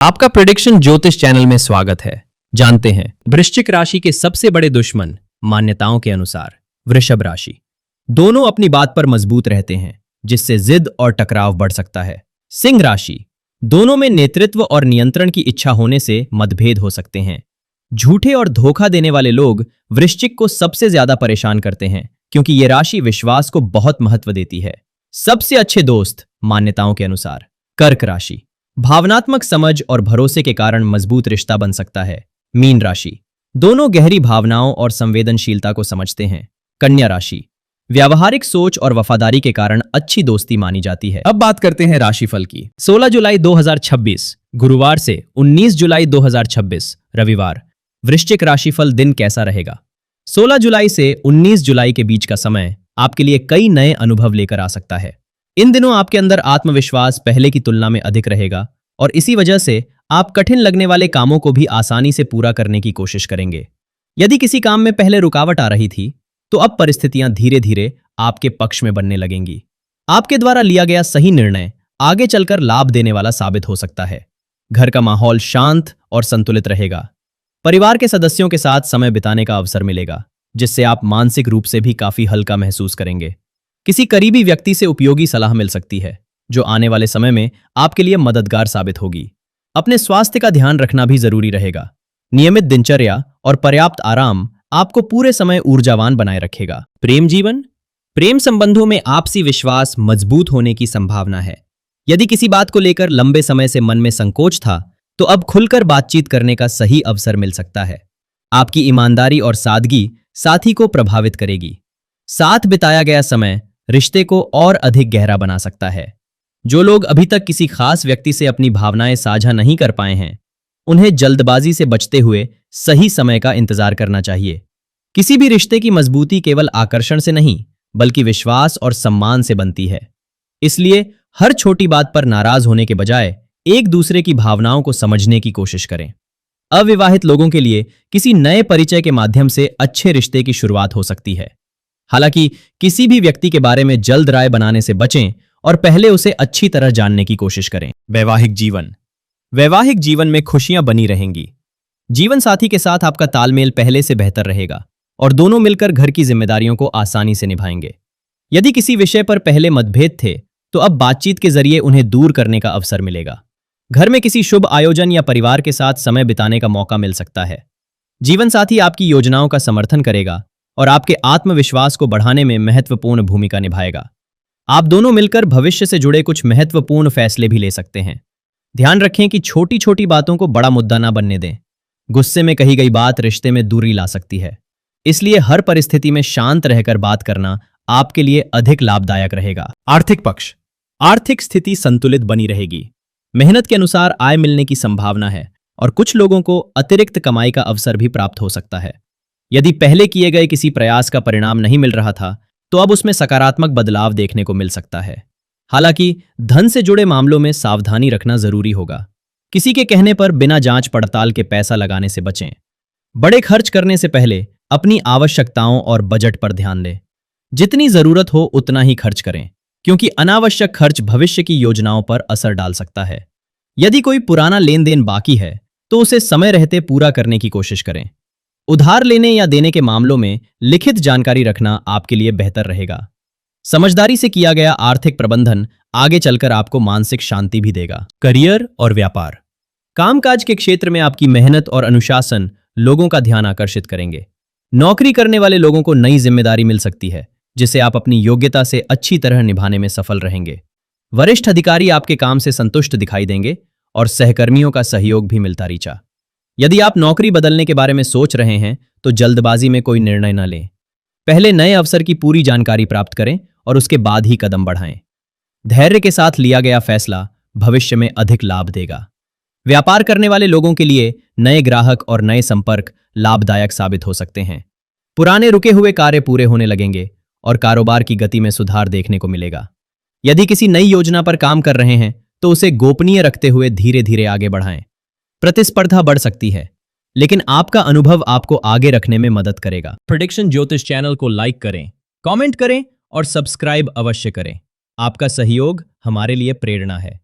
आपका प्रेडिक्शन ज्योतिष चैनल में स्वागत है। जानते हैं वृश्चिक राशि के सबसे बड़े दुश्मन मान्यताओं के अनुसार वृषभ राशि। दोनों अपनी बात पर मजबूत रहते हैं, जिससे जिद और टकराव बढ़ सकता है। सिंह राशि। दोनों में नेतृत्व और नियंत्रण की इच्छा होने से मतभेद हो सकते हैं। झूठे और धोखा देने वाले लोग वृश्चिक को सबसे ज्यादा परेशान करते हैं, क्योंकि ये राशि विश्वास को बहुत महत्व देती है। सबसे अच्छे दोस्त मान्यताओं के अनुसार कर्क राशि। भावनात्मक समझ और भरोसे के कारण मजबूत रिश्ता बन सकता है। मीन राशि। दोनों गहरी भावनाओं और संवेदनशीलता को समझते हैं। कन्या राशि। व्यावहारिक सोच और वफादारी के कारण अच्छी दोस्ती मानी जाती है। अब बात करते हैं राशिफल की। 16 जुलाई 2026 गुरुवार से 19 जुलाई 2026 रविवार वृश्चिक राशिफल दिन कैसा रहेगा। 16 जुलाई से 19 जुलाई के बीच का समय आपके लिए कई नए अनुभव लेकर आ सकता है। इन दिनों आपके अंदर आत्मविश्वास पहले की तुलना में अधिक रहेगा और इसी वजह से आप कठिन लगने वाले कामों को भी आसानी से पूरा करने की कोशिश करेंगे। यदि किसी काम में पहले रुकावट आ रही थी, तो अब परिस्थितियां धीरे धीरे आपके पक्ष में बनने लगेंगी। आपके द्वारा लिया गया सही निर्णय आगे चलकर लाभ देने वाला साबित हो सकता है। घर का माहौल शांत और संतुलित रहेगा। परिवार के सदस्यों के साथ समय बिताने का अवसर मिलेगा, जिससे आप मानसिक रूप से भी काफी हल्का महसूस करेंगे। किसी करीबी व्यक्ति से उपयोगी सलाह मिल सकती है, जो आने वाले समय में आपके लिए मददगार साबित होगी। अपने स्वास्थ्य का ध्यान रखना भी जरूरी रहेगा। नियमित दिनचर्या और पर्याप्त आराम आपको पूरे समय ऊर्जावान बनाए रखेगा। प्रेम जीवन। प्रेम संबंधों में आपसी विश्वास मजबूत होने की संभावना है। यदि किसी बात को लेकर लंबे समय से मन में संकोच था, तो अब खुलकर बातचीत करने का सही अवसर मिल सकता है। आपकी ईमानदारी और सादगी साथी को प्रभावित करेगी। साथ बिताया गया समय रिश्ते को और अधिक गहरा बना सकता है। जो लोग अभी तक किसी खास व्यक्ति से अपनी भावनाएं साझा नहीं कर पाए हैं, उन्हें जल्दबाजी से बचते हुए सही समय का इंतजार करना चाहिए। किसी भी रिश्ते की मजबूती केवल आकर्षण से नहीं, बल्कि विश्वास और सम्मान से बनती है। इसलिए हर छोटी बात पर नाराज होने के बजाय एक दूसरे की भावनाओं को समझने की कोशिश करें। अविवाहित लोगों के लिए किसी नए परिचय के माध्यम से अच्छे रिश्ते की शुरुआत हो सकती है। हालांकि किसी भी व्यक्ति के बारे में जल्द राय बनाने से बचें और पहले उसे अच्छी तरह जानने की कोशिश करें। वैवाहिक जीवन। वैवाहिक जीवन में खुशियां बनी रहेंगी। जीवन साथी के साथ आपका तालमेल पहले से बेहतर रहेगा और दोनों मिलकर घर की जिम्मेदारियों को आसानी से निभाएंगे। यदि किसी विषय पर पहले मतभेद थे, तो अब बातचीत के जरिए उन्हें दूर करने का अवसर मिलेगा। घर में किसी शुभ आयोजन या परिवार के साथ समय बिताने का मौका मिल सकता है। जीवन साथी आपकी योजनाओं का समर्थन करेगा और आपके आत्मविश्वास को बढ़ाने में महत्वपूर्ण भूमिका निभाएगा। आप दोनों मिलकर भविष्य से जुड़े कुछ महत्वपूर्ण फैसले भी ले सकते हैं। ध्यान रखें कि छोटी छोटी बातों को बड़ा मुद्दा ना बनने दें। गुस्से में कही गई बात रिश्ते में दूरी ला सकती है। इसलिए हर परिस्थिति में शांत रहकर बात करना आपके लिए अधिक लाभदायक रहेगा। आर्थिक पक्ष। आर्थिक स्थिति संतुलित बनी रहेगी। मेहनत के अनुसार आय मिलने की संभावना है और कुछ लोगों को अतिरिक्त कमाई का अवसर भी प्राप्त हो सकता है। यदि पहले किए गए किसी प्रयास का परिणाम नहीं मिल रहा था, तो अब उसमें सकारात्मक बदलाव देखने को मिल सकता है। हालांकि धन से जुड़े मामलों में सावधानी रखना जरूरी होगा। किसी के कहने पर बिना जांच पड़ताल के पैसा लगाने से बचें। बड़े खर्च करने से पहले अपनी आवश्यकताओं और बजट पर ध्यान दें। जितनी जरूरत हो उतना ही खर्च करें, क्योंकि अनावश्यक खर्च भविष्य की योजनाओं पर असर डाल सकता है। यदि कोई पुराना लेन देन बाकी है, तो उसे समय रहते पूरा करने की कोशिश करें। उधार लेने या देने के मामलों में लिखित जानकारी रखना आपके लिए बेहतर रहेगा। समझदारी से किया गया आर्थिक प्रबंधन आगे चलकर आपको मानसिक शांति भी देगा। करियर और व्यापार। कामकाज के क्षेत्र में आपकी मेहनत और अनुशासन लोगों का ध्यान आकर्षित करेंगे। नौकरी करने वाले लोगों को नई जिम्मेदारी मिल सकती है, जिसे आप अपनी योग्यता से अच्छी तरह निभाने में सफल रहेंगे। वरिष्ठ अधिकारी आपके काम से संतुष्ट दिखाई देंगे और सहकर्मियों का सहयोग भी मिलता रीचा। यदि आप नौकरी बदलने के बारे में सोच रहे हैं, तो जल्दबाजी में कोई निर्णय न लें। पहले नए अवसर की पूरी जानकारी प्राप्त करें और उसके बाद ही कदम बढ़ाएं। धैर्य के साथ लिया गया फैसला भविष्य में अधिक लाभ देगा। व्यापार करने वाले लोगों के लिए नए ग्राहक और नए संपर्क लाभदायक साबित हो सकते हैं। पुराने रुके हुए कार्य पूरे होने लगेंगे और कारोबार की गति में सुधार देखने को मिलेगा। यदि किसी नई योजना पर काम कर रहे हैं, तो उसे गोपनीय रखते हुए धीरे धीरे आगे बढ़ाएं। प्रतिस्पर्धा बढ़ सकती है, लेकिन आपका अनुभव आपको आगे रखने में मदद करेगा। प्रेडिक्शन ज्योतिष चैनल को लाइक करें, कमेंट करें और सब्सक्राइब अवश्य करें। आपका सहयोग हमारे लिए प्रेरणा है।